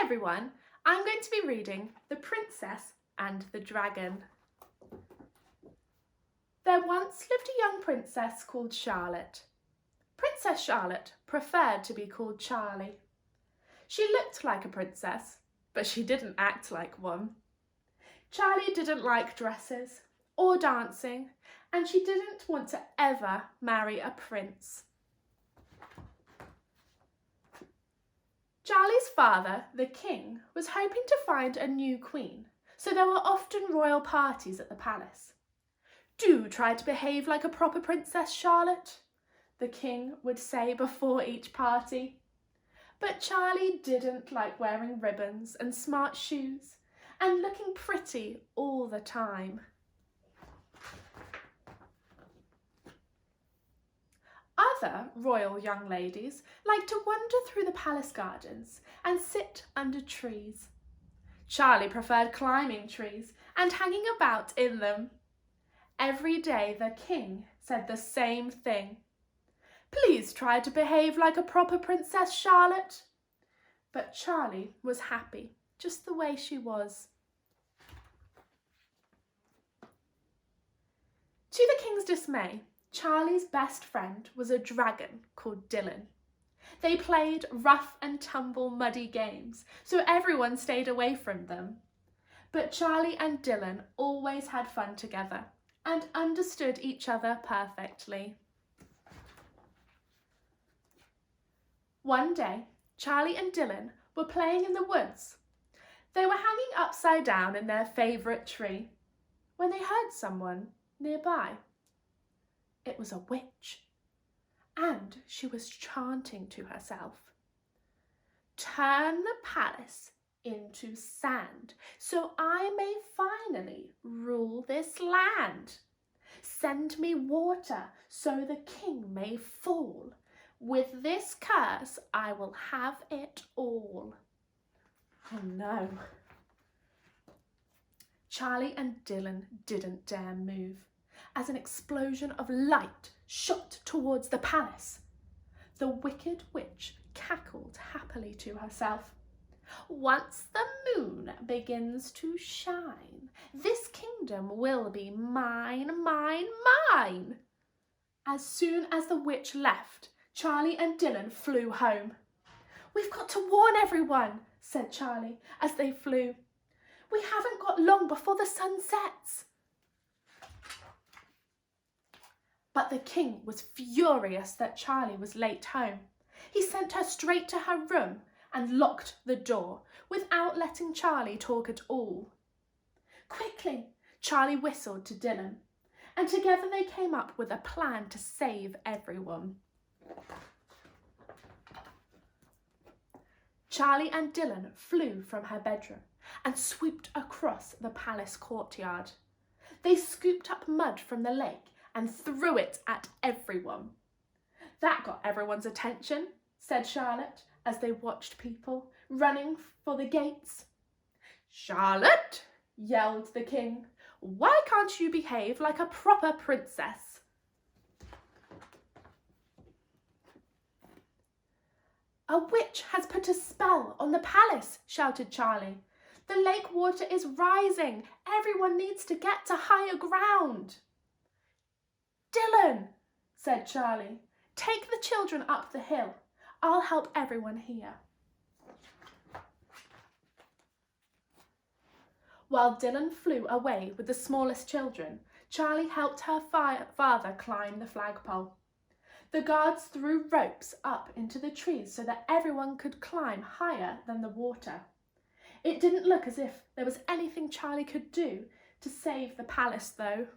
everyone, I'm going to be reading The Princess and the Dragon. There once lived a young princess called Charlotte. Princess Charlotte preferred to be called Charlie. She looked like a princess, but she didn't act like one. Charlie didn't like dresses or dancing, and she didn't want to ever marry a prince. Charlie's father, the king, was hoping to find a new queen, so there were often royal parties at the palace. "Do try to behave like a proper Princess Charlotte," the king would say before each party. But Charlie didn't like wearing ribbons and smart shoes and looking pretty all the time. Other royal young ladies liked to wander through the palace gardens and sit under trees. Charlie preferred climbing trees and hanging about in them. Every day the king said the same thing. "Please try to behave like a proper Princess Charlotte." But Charlie was happy, just the way she was. To the king's dismay, Charlie's best friend was a dragon called Dylan. They played rough and tumble muddy games, so everyone stayed away from them. But Charlie and Dylan always had fun together and understood each other perfectly. One day, Charlie and Dylan were playing in the woods. They were hanging upside down in their favourite tree when they heard someone nearby. It was a witch, and she was chanting to herself. "Turn the palace into sand, so I may finally rule this land. Send me water, so the king may fall. With this curse, I will have it all." Oh no. Charlie and Dylan didn't dare move, as an explosion of light shot towards the palace. The wicked witch cackled happily to herself. "Once the moon begins to shine, this kingdom will be mine, mine, mine." As soon as the witch left, Charlie and Dylan flew home. "We've got to warn everyone," said Charlie as they flew. "We haven't got long before the sun sets." But the king was furious that Charlie was late home. He sent her straight to her room and locked the door without letting Charlie talk at all. Quickly, Charlie whistled to Dylan, and together they came up with a plan to save everyone. Charlie and Dylan flew from her bedroom and swooped across the palace courtyard. They scooped up mud from the lake and threw it at everyone. "That got everyone's attention," said Charlotte as they watched people running for the gates. "Charlotte," yelled the king, "why can't you behave like a proper princess?" "A witch has put a spell on the palace," shouted Charlie. "The lake water is rising. Everyone needs to get to higher ground." "Dylan," said Charlie, "take the children up the hill. I'll help everyone here." While Dylan flew away with the smallest children, Charlie helped her father climb the flagpole. The guards threw ropes up into the trees so that everyone could climb higher than the water. It didn't look as if there was anything Charlie could do to save the palace, though.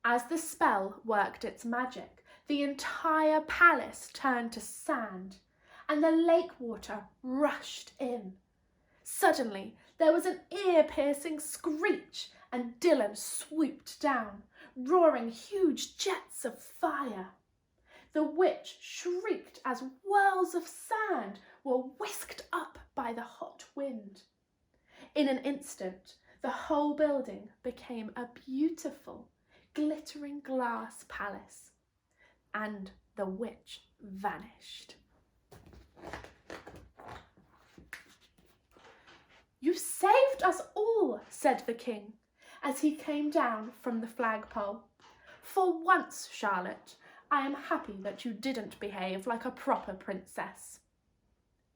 As the spell worked its magic, the entire palace turned to sand, and the lake water rushed in. Suddenly, there was an ear-piercing screech, and Dylan swooped down, roaring huge jets of fire. The witch shrieked as whirls of sand were whisked up by the hot wind. In an instant, the whole building became a beautiful, glittering glass palace, and the witch vanished. "You saved us all," said the king, as he came down from the flagpole. "For once, Charlotte, I am happy that you didn't behave like a proper princess."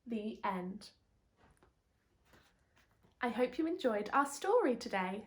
The end. I hope you enjoyed our story today.